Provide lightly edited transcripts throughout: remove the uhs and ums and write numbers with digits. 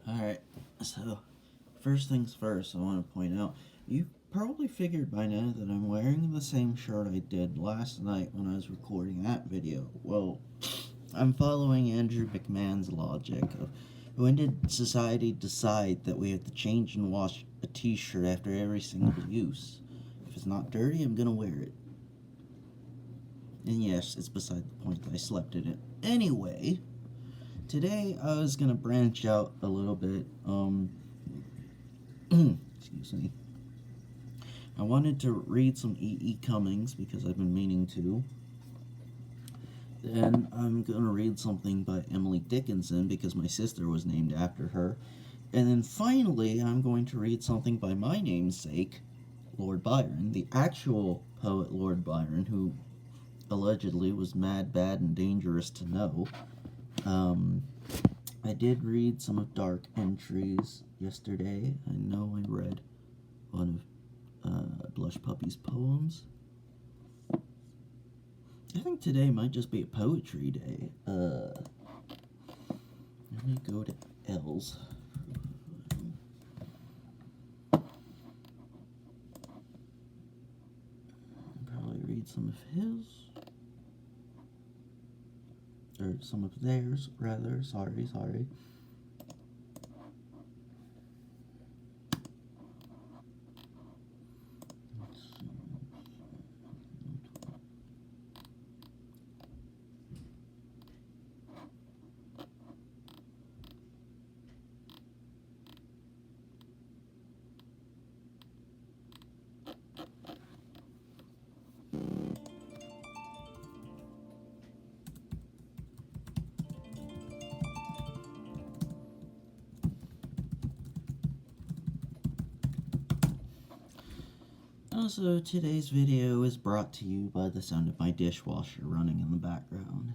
Alright, so first things first, I want to point out, you probably figured by now that I'm wearing the same shirt I did last night when I was recording that video. Well, I'm following Andrew McMahon's logic of when did society decide that we have to change and wash a t-shirt after every single use? If it's not dirty, I'm gonna wear it. And yes, it's beside the point that I slept in it. Anyway, today I was gonna branch out a little bit. Excuse me. I wanted to read some E.E. Cummings because I've been meaning to. Then I'm gonna read something by Emily Dickinson because my sister was named after her. And then finally, I'm going to read something by my namesake, Lord Byron, the actual poet Lord Byron, who allegedly was mad, bad, and dangerous to know. I did read some of Dark Entries yesterday. I know I read one of Blush Puppy's poems. I think today might just be a poetry day. Let me go to L's. Probably read some of his. Or some of theirs, rather. Sorry. Also, today's video is brought to you by the sound of my dishwasher running in the background.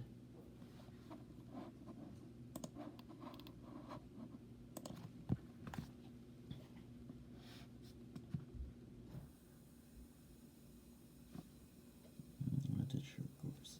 What did Sugar say?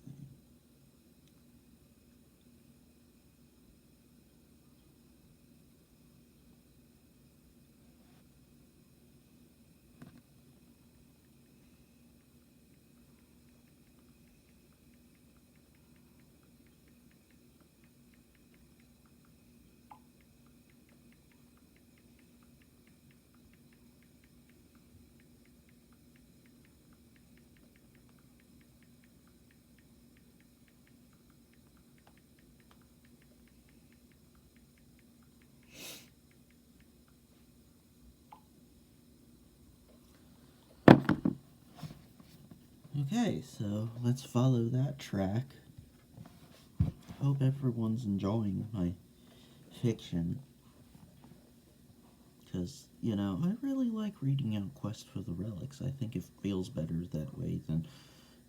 Okay, so let's follow that track. Hope everyone's enjoying my fiction. Because, I really like reading out Quest for the Relics. I think it feels better that way than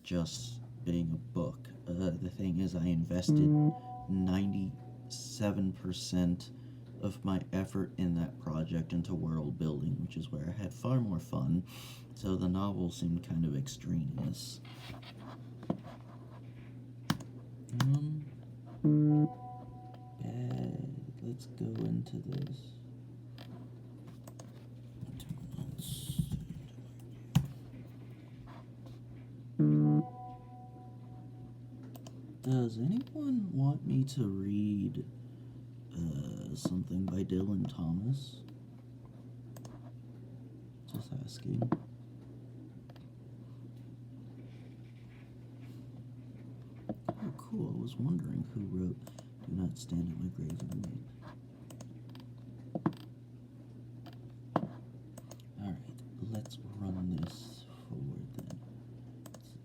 just being a book. The thing is, I invested 97% of my effort in that project into world building, which is where I had far more fun, so the novel seemed kind of extraneous. Let's go into this. Does anyone want me to read something by Dylan Thomas? Just asking. Oh, cool. I was wondering who wrote Do Not Stand at My Grave and Weep. Alright, let's run this forward then. Let's see.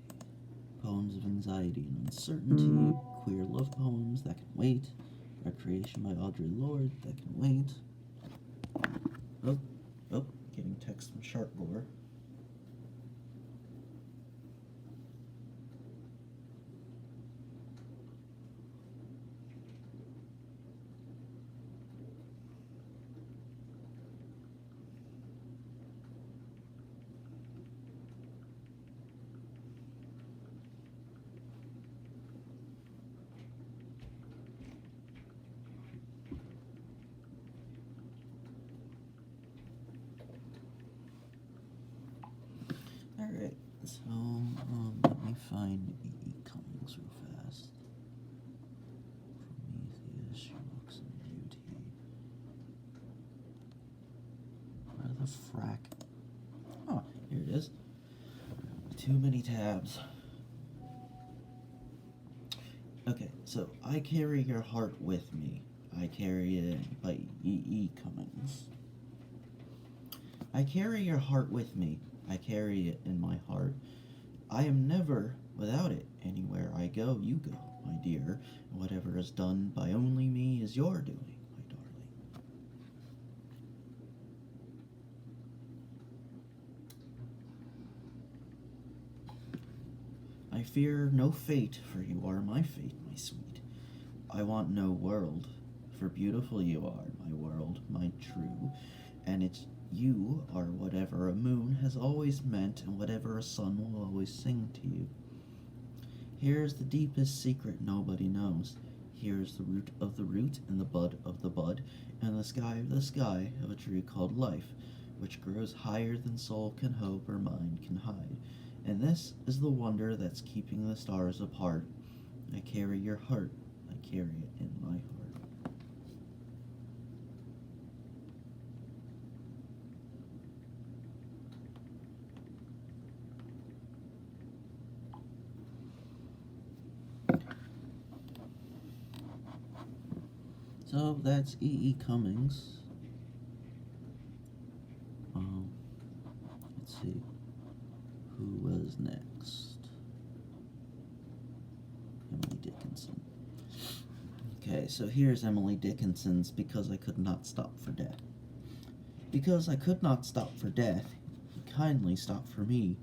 Poems of Anxiety and Uncertainty, queer love poems, that can wait. Recreation by Audre Lorde, that can wait. Oh, getting text from Sharkgore. So, let me find E.E. Cummings real fast. Prometheus, Sherlock's Beauty. Where the frack? Oh, here it is. Too many tabs. Okay, so I Carry Your Heart With Me. I Carry It by E.E. Cummings. I carry your heart with me. I carry it in my heart. I am never without it. Anywhere I go, you go, my dear. Whatever is done by only me is your doing, my darling. I fear no fate, for you are my fate, my sweet. I want no world, for beautiful you are, my world, my true, and you are whatever a moon has always meant and whatever a sun will always sing to you. Here's the deepest secret nobody knows. Here's the root of the root and the bud of the bud and the sky of the sky of a tree called life, which grows higher than soul can hope or mind can hide. And this is the wonder that's keeping the stars apart. I carry your heart. I carry it in my heart. So that's E.E. Cummings. Let's see. Who was next? Emily Dickinson. Okay, so here's Emily Dickinson's Because I Could Not Stop for Death. Because I could not stop for death, he kindly stopped for me.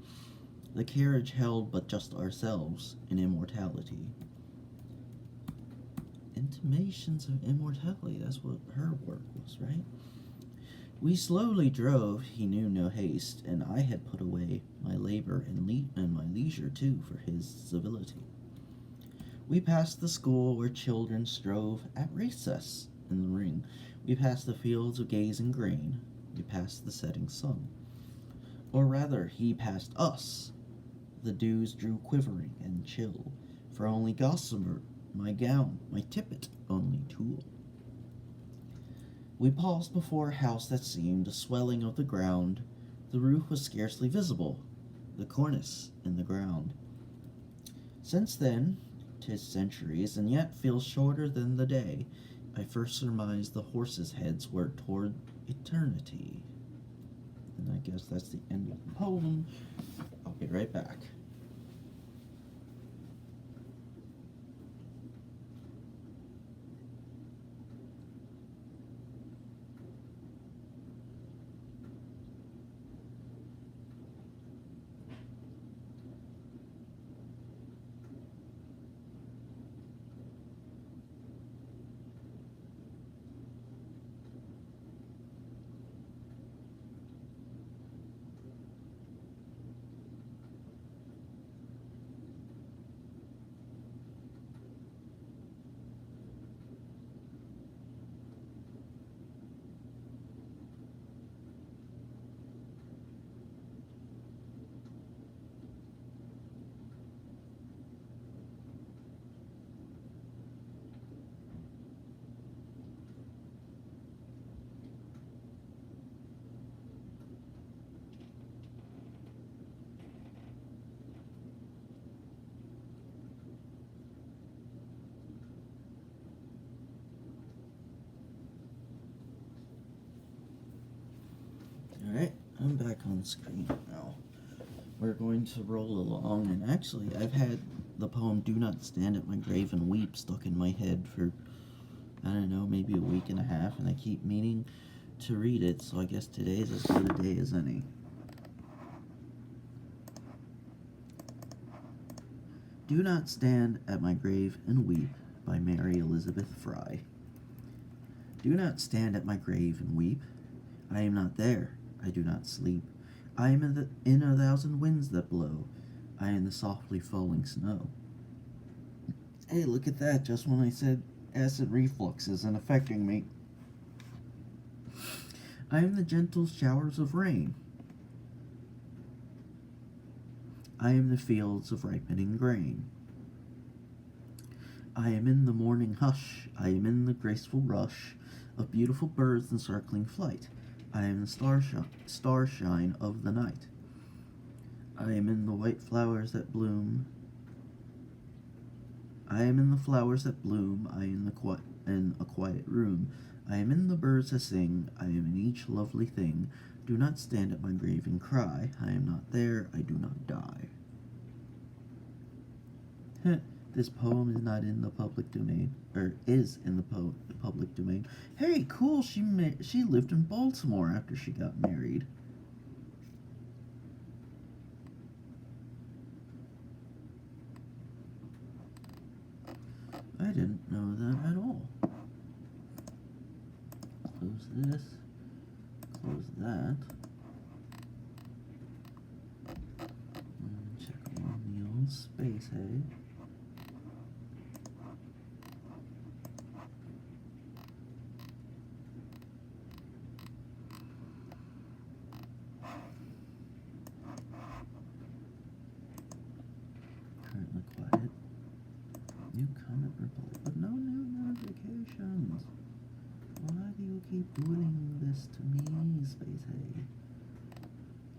The carriage held but just ourselves in immortality. Intimations of immortality, that's what her work was, right? We slowly drove, he knew no haste, and I had put away my labor and my leisure, too, for his civility. We passed the school where children strove at recess in the ring. We passed the fields of gazing grain. We passed the setting sun. Or rather, he passed us. The dews drew quivering and chill, for only gossamer, my gown, my tippet, only tulle. We paused before a house that seemed a swelling of the ground. The roof was scarcely visible, the cornice in the ground. Since then, 'tis centuries, and yet feels shorter than the day. I first surmised the horses' heads were toward eternity. And I guess that's the end of the poem. I'll be right back. Alright, I'm back on screen now. We're going to roll along, and actually, I've had the poem Do Not Stand at My Grave and Weep stuck in my head for, I don't know, maybe a week and a half, and I keep meaning to read it, so I guess today's as good a day as any. Do Not Stand at My Grave and Weep by Mary Elizabeth Fry. Do not stand at my grave and weep. I am not there. I do not sleep. I am in a thousand winds that blow. I am the softly falling snow. Hey, look at that, just when I said acid reflux isn't affecting me. I am the gentle showers of rain. I am the fields of ripening grain. I am in the morning hush, I am in the graceful rush of beautiful birds in circling flight. I am the starshine of the night. I am in the white flowers that bloom. I am in the flowers that bloom, I am in a quiet room. I am in the birds that sing, I am in each lovely thing. Do not stand at my grave and cry, I am not there, I do not die. This poem is not in the public domain, or is in the public domain. Hey, cool, she lived in Baltimore after she got married. I didn't know that at all. Close this. Close that. Check on the old space, hey? Currently quiet. New comment reply, but no new notifications. Why do you keep doing this to me, Space Hay?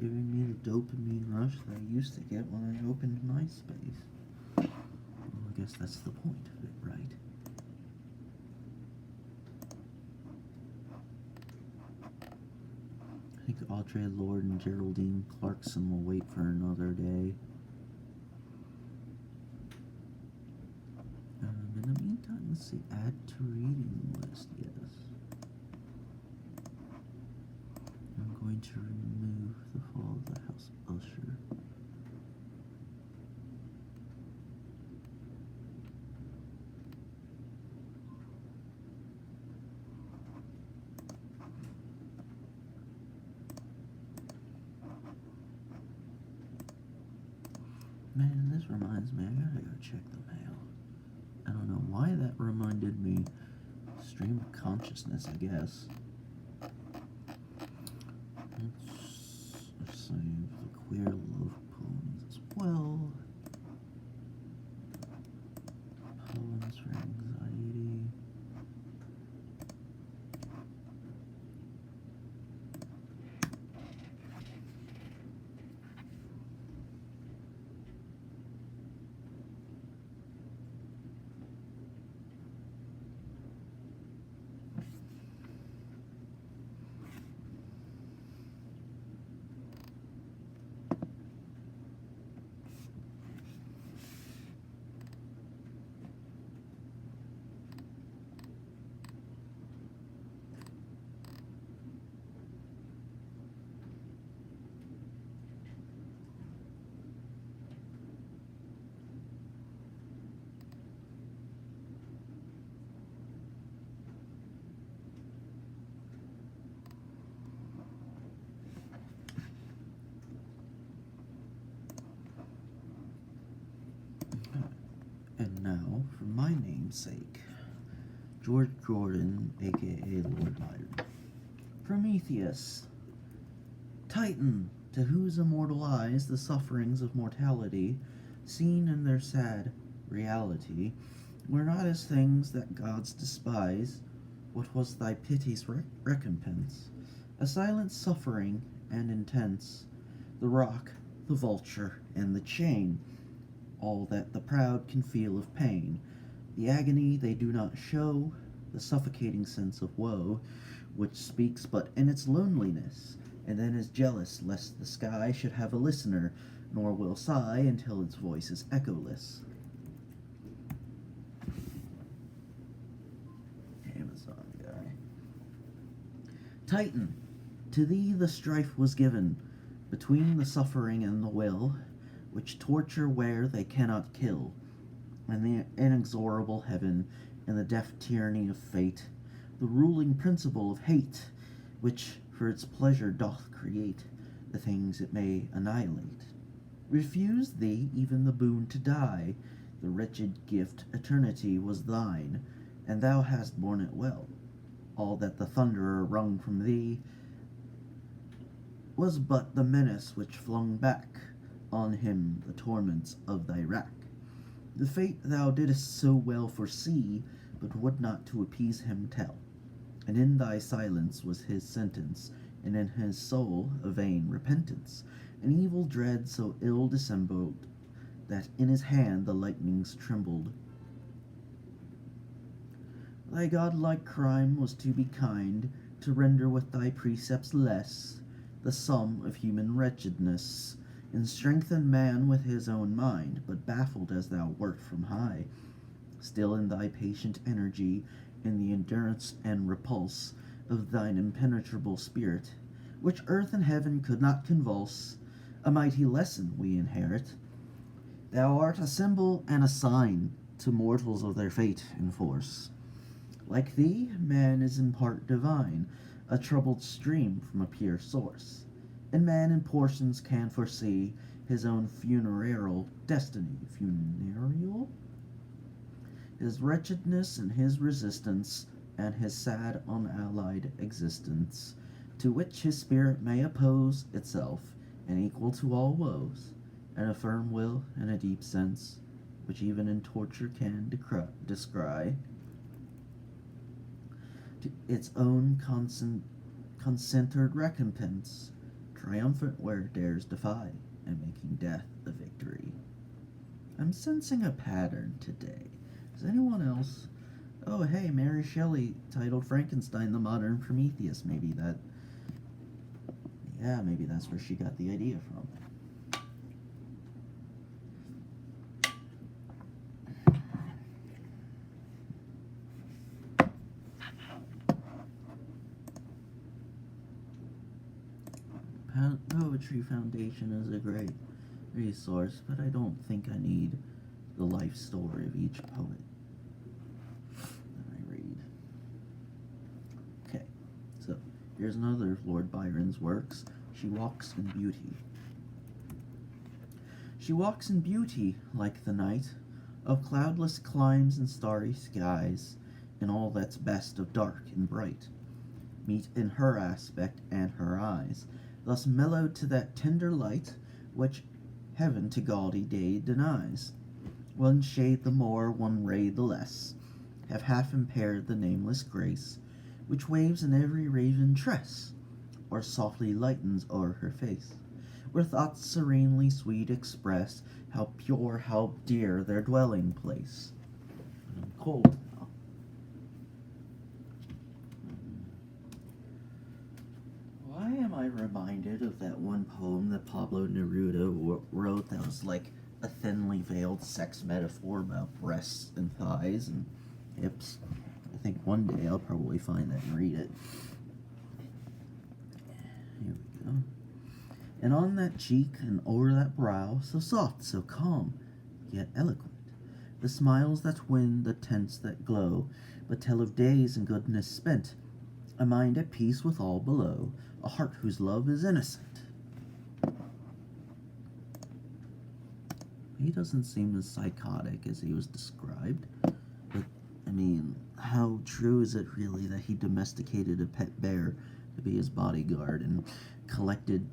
Giving me the dopamine rush that I used to get when I opened MySpace. Well, I guess that's the point of it, right? I think Audre Lorde and Geraldine Clarkson will wait for another day. In the meantime, let's see, add to reading list, yes. I'm going to remove The Fall of the House Usher. Man, this reminds me, I gotta go check the mail. I don't know why that reminded me. Stream of consciousness, I guess. Let's save the queer love poems as well. Poems for anxiety. And now, for my namesake, George Gordon, aka Lord Byron. Prometheus, Titan, to whose immortal eyes the sufferings of mortality, seen in their sad reality, were not as things that gods despise. What was thy pity's recompense? A silent suffering and intense, the rock, the vulture, and the chain, all that the proud can feel of pain, the agony they do not show, the suffocating sense of woe, which speaks but in its loneliness, and then is jealous lest the sky should have a listener, nor will sigh until its voice is echoless. Amazon guy. Titan, to thee the strife was given, between the suffering and the will, which torture where they cannot kill, and the inexorable heaven, and the deaf tyranny of fate, the ruling principle of hate, which for its pleasure doth create the things it may annihilate. Refuse thee even the boon to die, the wretched gift eternity was thine, and thou hast borne it well. All that the thunderer wrung from thee was but the menace which flung back on him the torments of thy rack. The fate thou didst so well foresee, but would not to appease him tell. And in thy silence was his sentence, and in his soul a vain repentance, an evil dread so ill dissembled, that in his hand the lightnings trembled. Thy godlike crime was to be kind, to render with thy precepts less the sum of human wretchedness, and strengthen man with his own mind, but baffled as thou wert from high, still in thy patient energy, in the endurance and repulse of thine impenetrable spirit, which earth and heaven could not convulse, a mighty lesson we inherit. Thou art a symbol and a sign to mortals of their fate and force. Like thee, man is in part divine, a troubled stream from a pure source, and man in portions can foresee his own funereal destiny. Funereal? His wretchedness and his resistance, and his sad unallied existence, to which his spirit may oppose itself, and equal to all woes, and a firm will and a deep sense, which even in torture can descry to its own concentred recompense, triumphant where it dares defy, and making death a victory. I'm sensing a pattern today. Does anyone else? Oh, hey, Mary Shelley titled Frankenstein the Modern Prometheus. Maybe that's where she got the idea from. Poetry Foundation is a great resource, but I don't think I need the life story of each poet that I read. Okay, so here's another of Lord Byron's works. She walks in beauty. She walks in beauty like the night of cloudless climes and starry skies, and all that's best of dark and bright meet in her aspect and her eyes, thus mellowed to that tender light which heaven to gaudy day denies. One shade the more, one ray the less, have half impaired the nameless grace which waves in every raven tress, or softly lightens o'er her face, where thoughts serenely sweet express how pure, how dear their dwelling place. I'm cold now. Why am I reminded of that one poem that Pablo Neruda wrote that was like a thinly veiled sex metaphor about breasts and thighs and hips? I think one day I'll probably find that and read it. Here we go. And on that cheek and o'er that brow, so soft, so calm, yet eloquent, the smiles that win, the tints that glow, but tell of days and goodness spent, a mind at peace with all below, a heart whose love is innocent. He doesn't seem as psychotic as he was described, but, I mean, how true is it really that he domesticated a pet bear to be his bodyguard and collected,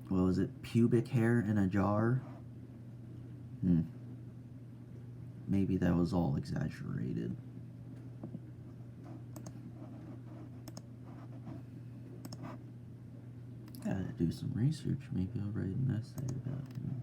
what was it, pubic hair in a jar? Maybe that was all exaggerated. Gotta do some research. Maybe I'll write an essay about him.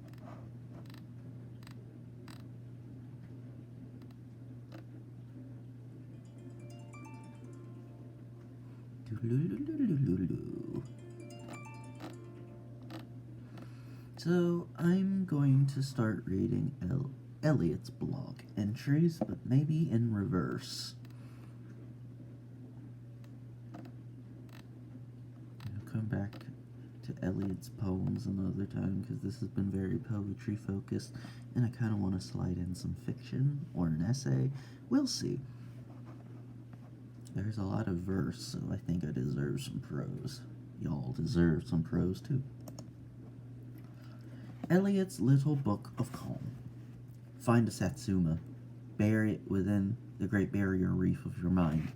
So I'm going to start reading Elliot's blog entries, but maybe in reverse. I'll come back to Elliot's poems another time because this has been very poetry focused, and I kind of want to slide in some fiction or an essay. We'll see. There's a lot of verse, so I think I deserve some prose. Y'all deserve some prose too. Elliot's Little Book of Calm. Find a Satsuma. Bury it within the great barrier reef of your mind.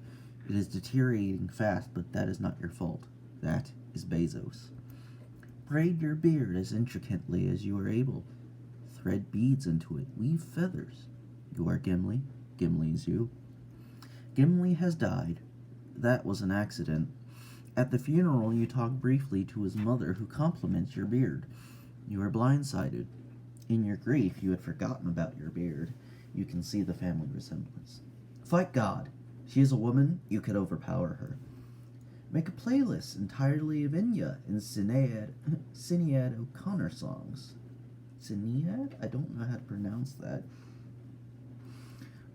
It is deteriorating fast, but that is not your fault. That is Bezos. Braid your beard as intricately as you are able. Thread beads into it. Weave feathers. You are Gimli. Gimli is you. Gimli has died. That was an accident. At the funeral, you talk briefly to his mother, who compliments your beard. You are blindsided. In your grief, you had forgotten about your beard. You can see the family resemblance. Fight God. She is a woman. You could overpower her. Make a playlist entirely of Inya and Sinead O'Connor songs. Sinead? I don't know how to pronounce that.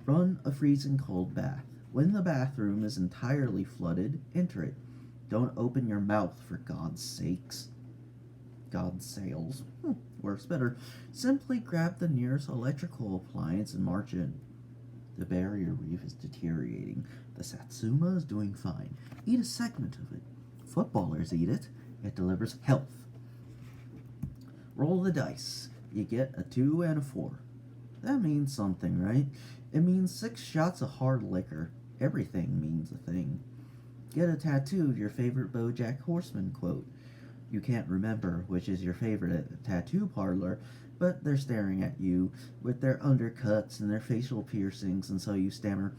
Run a freezing cold bath. When the bathroom is entirely flooded, enter it. Don't open your mouth, for God's sakes. God's sales. Works better. Simply grab the nearest electrical appliance and march in. The barrier reef is deteriorating. The satsuma is doing fine. Eat a segment of it. Footballers eat it. It delivers health. Roll the dice. You get a 2 and a 4. That means something, right? It means 6 shots of hard liquor. Everything means a thing. Get a tattoo of your favorite BoJack Horseman quote. You can't remember which is your favorite at the tattoo parlor, but they're staring at you with their undercuts and their facial piercings, and so you stammer,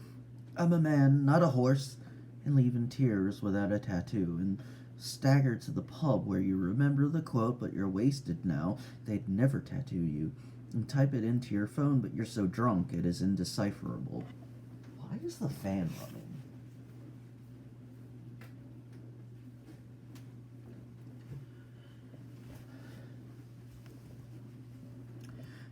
I'm a man, not a horse, and leave in tears without a tattoo, and stagger to the pub where you remember the quote, but you're wasted now. They'd never tattoo you. And type it into your phone, but you're so drunk it is indecipherable. Why is the fan running?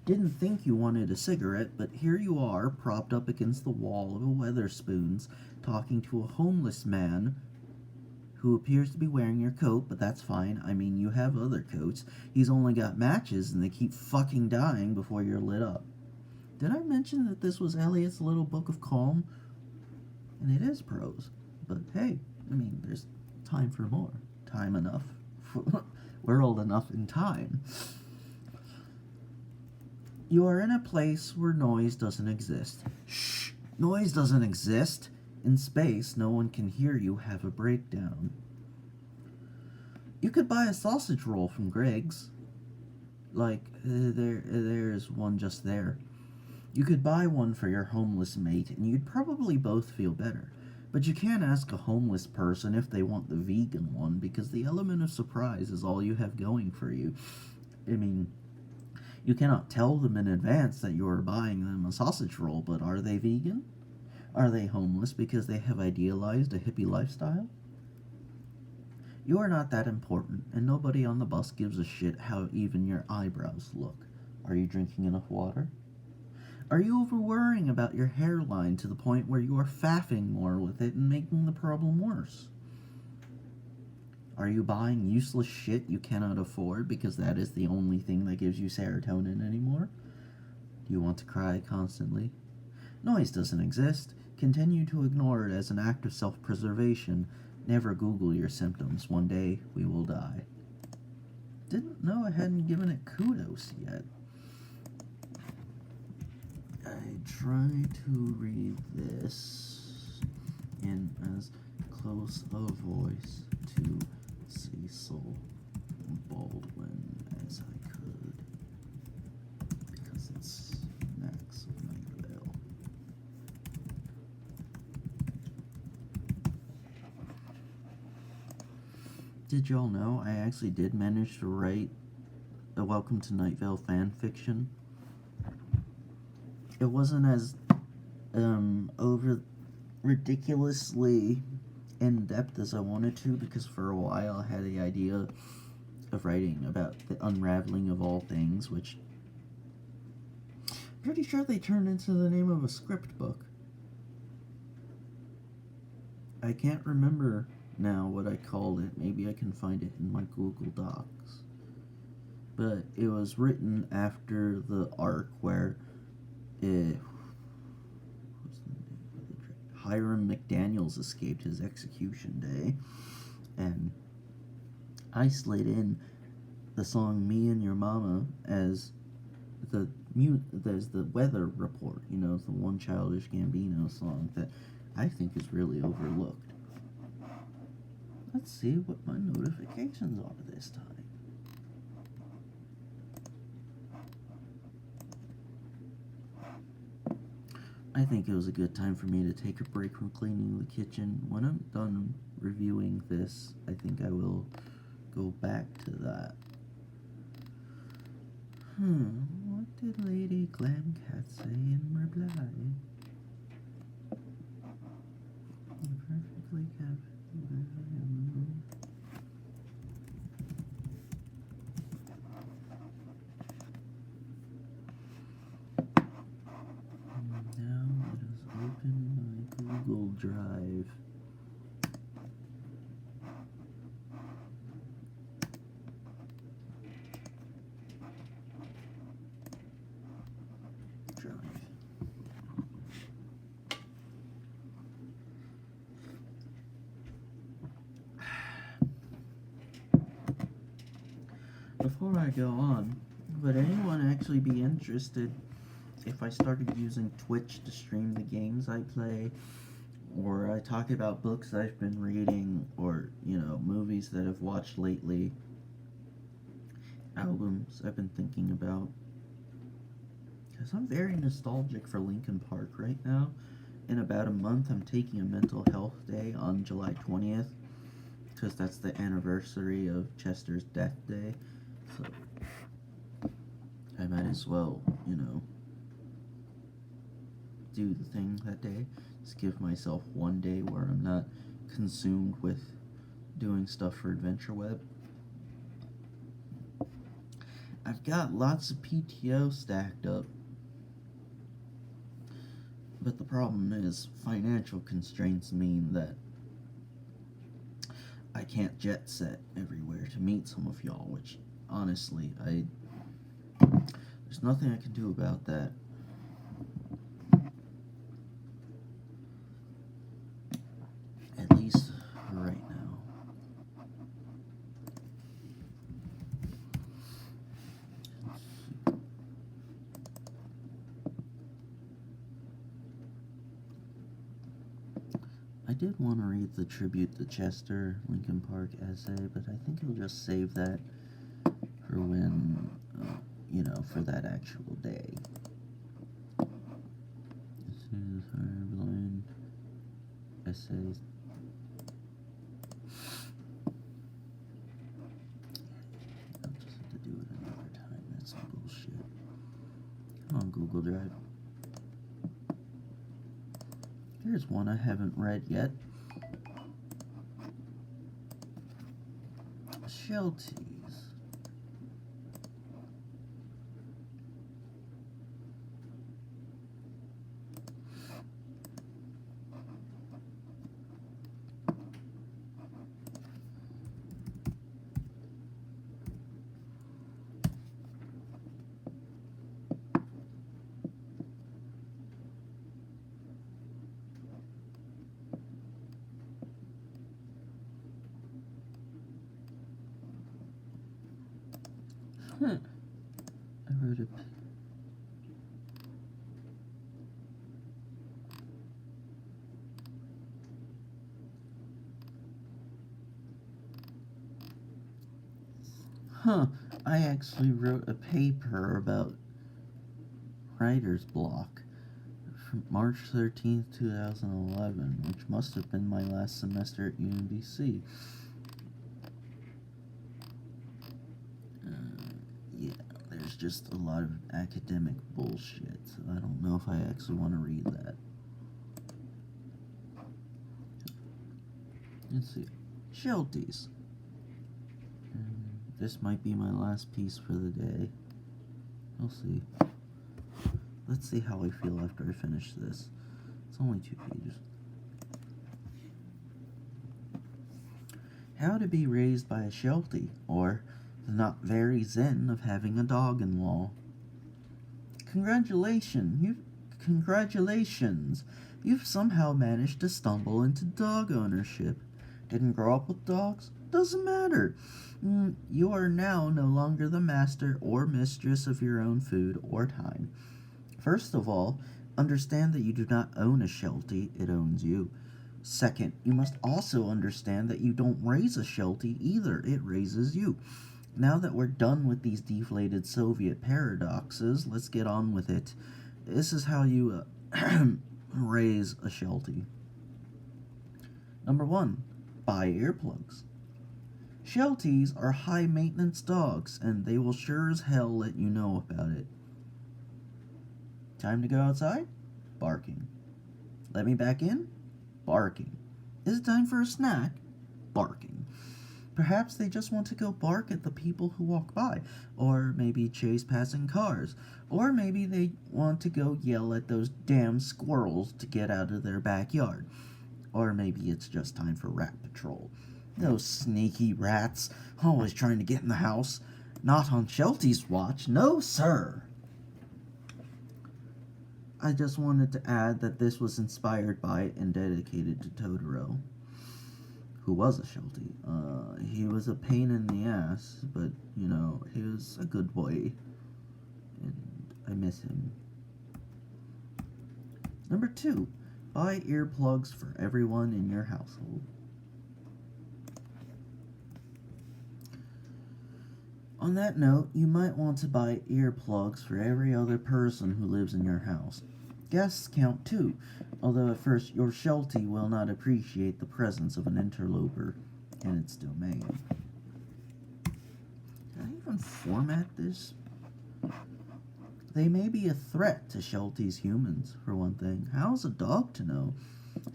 Didn't think you wanted a cigarette, but here you are, propped up against the wall of a Weatherspoons, talking to a homeless man who appears to be wearing your coat, but that's fine. I mean, you have other coats. He's only got matches, and they keep fucking dying before you're lit up. Did I mention that this was Eliot's little book of calm? And it is prose. But hey, I mean, there's time for more. Time enough. We're old enough in time. You are in a place where noise doesn't exist. Shh! Noise doesn't exist! In space, no one can hear you have a breakdown. You could buy a sausage roll from Greg's. There's one just there. You could buy one for your homeless mate, and you'd probably both feel better. But you can't ask a homeless person if they want the vegan one, because the element of surprise is all you have going for you. I mean, you cannot tell them in advance that you are buying them a sausage roll, but are they vegan? Are they homeless because they have idealized a hippie lifestyle? You are not that important, and nobody on the bus gives a shit how even your eyebrows look. Are you drinking enough water? Are you over-worrying about your hairline to the point where you are faffing more with it and making the problem worse? Are you buying useless shit you cannot afford because that is the only thing that gives you serotonin anymore? Do you want to cry constantly? Noise doesn't exist. Continue to ignore it as an act of self-preservation. Never Google your symptoms. One day, we will die. Didn't know I hadn't given it kudos yet. I try to read this in as close a voice to Cecil Baldwin as I could, because it's Max of Nightvale. Did y'all know I actually did manage to write a Welcome to Nightvale fan fiction? It wasn't as over ridiculously in-depth as I wanted to, because for a while I had the idea of writing about the unraveling of all things, which I'm pretty sure they turned into the name of a script book. I can't remember now what I called it. Maybe I can find it in my Google Docs. But it was written after the arc where Hiram McDaniels escaped his execution day, and I slid in the song "Me and Your Mama" as the weather report. You know, the one Childish Gambino song that I think is really overlooked. Let's see what my notifications are this time. I think it was a good time for me to take a break from cleaning the kitchen. When I'm done reviewing this, I think I will go back to that. What did Lady Glamcat say in reply? Perfectly kept. Now let us open my Google Drive. Before I go on, would anyone actually be interested if I started using Twitch to stream the games I play, or I talk about books I've been reading, or, movies that I've watched lately, albums I've been thinking about? Because I'm very nostalgic for Linkin Park right now. In about a month, I'm taking a mental health day on July 20th, because that's the anniversary of Chester's death day. So I might as well, do the thing that day. Just give myself one day where I'm not consumed with doing stuff for Adventure Web. I've got lots of PTO stacked up. But the problem is, financial constraints mean that I can't jet set everywhere to meet some of y'all, which, honestly, there's nothing I can do about that. At least for right now. I did want to read the tribute to Chester Linkin Park essay, but I think I'll just save that for when, for that actual day. This is our blind essays. I'll just have to do it another time. That's some bullshit. Come on, Google Drive. Here's one I haven't read yet. Sheltie. I wrote a I actually wrote a paper about writer's block from March 13th, 2011, which must have been my last semester at UMBC. There's just a lot of academic bullshit, so I don't know if I actually want to read that. Let's see. Shelties. This might be my last piece for the day. We'll see. Let's see how I feel after I finish this. It's only 2 pages. How to be raised by a Sheltie, or the not very zen of having a dog-in-law. Congratulations! You've somehow managed to stumble into dog ownership. Didn't grow up with dogs? Doesn't matter. You are now no longer the master or mistress of your own food or time. First of all, understand that you do not own a Sheltie, it owns you. Second, you must also understand that you don't raise a Sheltie either, it raises you. Now that we're done with these deflated Soviet paradoxes, let's get on with it. This is how you raise a Sheltie. Number 1. Buy earplugs. Shelties are high-maintenance dogs, and they will sure as hell let you know about it. Time to go outside? Barking. Let me back in? Barking. Is it time for a snack? Barking. Perhaps they just want to go bark at the people who walk by, or maybe chase passing cars, or maybe they want to go yell at those damn squirrels to get out of their backyard, or maybe it's just time for rat patrol. Those sneaky rats, always trying to get in the house. Not on Sheltie's watch, no sir. I just wanted to add that this was inspired by and dedicated to Totoro, who was a Sheltie. He was a pain in the ass, but, you know, he was a good boy, and I miss him. Number 2, buy earplugs for everyone in your household. On that note, you might want to buy earplugs for every other person who lives in your house. Guests count too, although at first your Sheltie will not appreciate the presence of an interloper in its domain. Can I even format this? They may be a threat to Sheltie's humans, for one thing. How's a dog to know?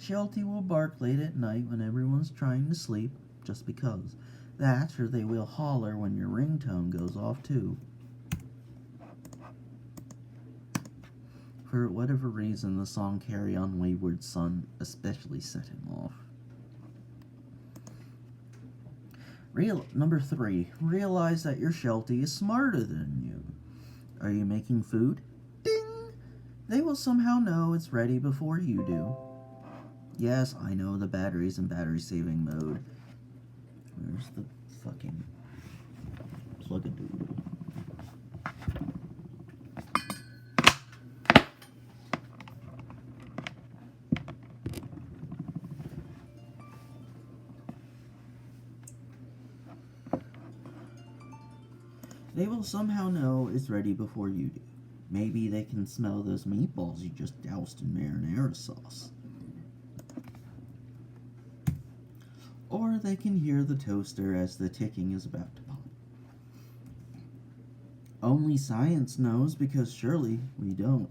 Sheltie will bark late at night when everyone's trying to sleep, just because. That, or they will holler when your ringtone goes off too. For whatever reason, the song Carry On Wayward Son especially set him off. Number 3, realize that your Sheltie is smarter than you. Are you making food? Ding! They will somehow know it's ready before you do. Yes, I know the battery's in battery saving mode. Where's the fucking plug-a-doodle? They will somehow know it's ready before you do. Maybe they can smell those meatballs you just doused in marinara sauce. Or they can hear the toaster as the ticking is about to pop. Only science knows, because surely we don't.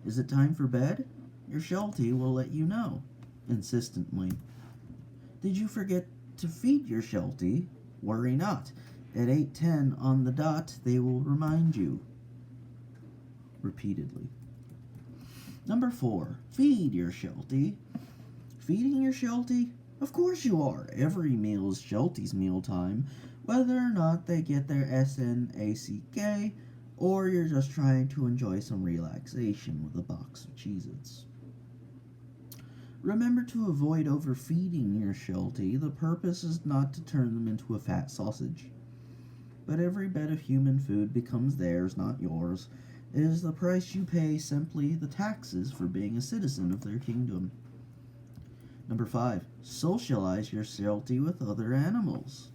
Is it time for bed? Your Sheltie will let you know, insistently. Did you forget to feed your Sheltie? Worry not. At 8:10 on the dot, they will remind you. Repeatedly. Number 4, feed your Sheltie. Feeding your Sheltie? Of course you are. Every meal is Sheltie's mealtime, whether or not they get their SNACK, or you're just trying to enjoy some relaxation with a box of Cheez-Its. Remember to avoid overfeeding your Sheltie. The purpose is not to turn them into a fat sausage. But every bit of human food becomes theirs, not yours. It is the price you pay, simply the taxes for being a citizen of their kingdom. Number 5, socialize your Sheltie with other animals.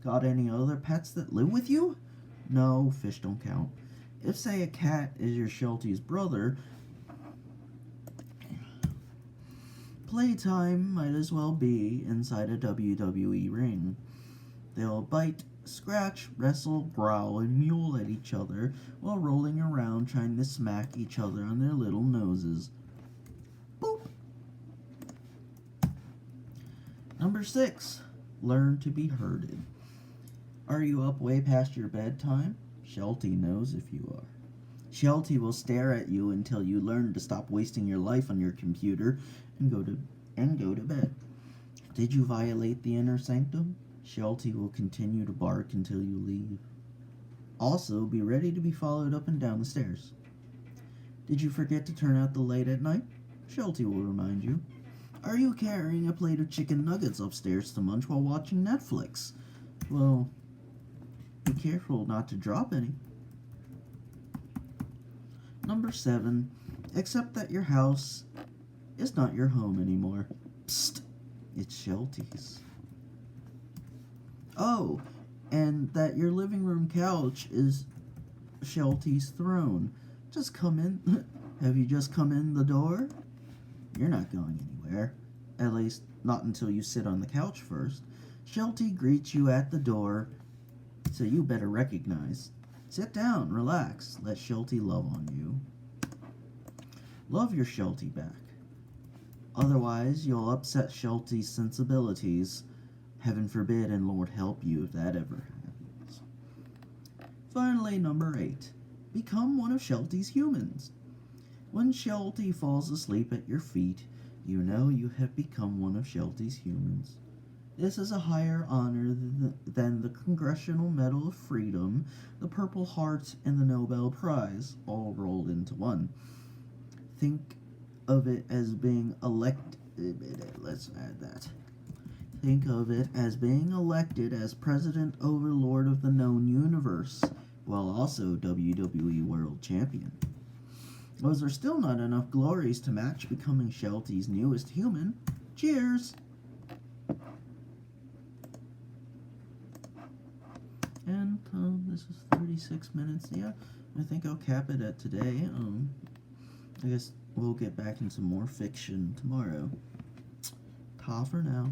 Got any other pets that live with you? No, fish don't count. If, say, a cat is your Sheltie's brother, playtime might as well be inside a WWE ring. They'll bite, scratch, wrestle, growl, and mewl at each other while rolling around trying to smack each other on their little noses. Boop! Number 6, learn to be herded. Are you up way past your bedtime? Sheltie knows if you are. Sheltie will stare at you until you learn to stop wasting your life on your computer and go to bed. Did you violate the inner sanctum? Sheltie will continue to bark until you leave. Also, be ready to be followed up and down the stairs. Did you forget to turn out the light at night? Sheltie will remind you. Are you carrying a plate of chicken nuggets upstairs to munch while watching Netflix? Well, be careful not to drop any. Number 7, accept that your house is not your home anymore. Psst, it's Sheltie's. Oh, and that your living room couch is Sheltie's throne. Just come in. Have you just come in the door? You're not going anywhere. At least, not until you sit on the couch first. Sheltie greets you at the door, so you better recognize. Sit down, relax, let Sheltie love on you. Love your Sheltie back. Otherwise, you'll upset Sheltie's sensibilities. Heaven forbid and Lord help you if that ever happens. Finally, number 8. Become one of Sheltie's humans. When Sheltie falls asleep at your feet, you know you have become one of Sheltie's humans. This is a higher honor than the Congressional Medal of Freedom, the Purple Heart, and the Nobel Prize, all rolled into one. Think of it as being Let's add that. Think of it as being elected as President Overlord of the known universe, while also WWE World Champion. Those are still not enough glories to match becoming Sheltie's newest human. Cheers! And this is 36 minutes. Yeah, I think I'll cap it at today. I guess we'll get back into more fiction tomorrow. Ta for now.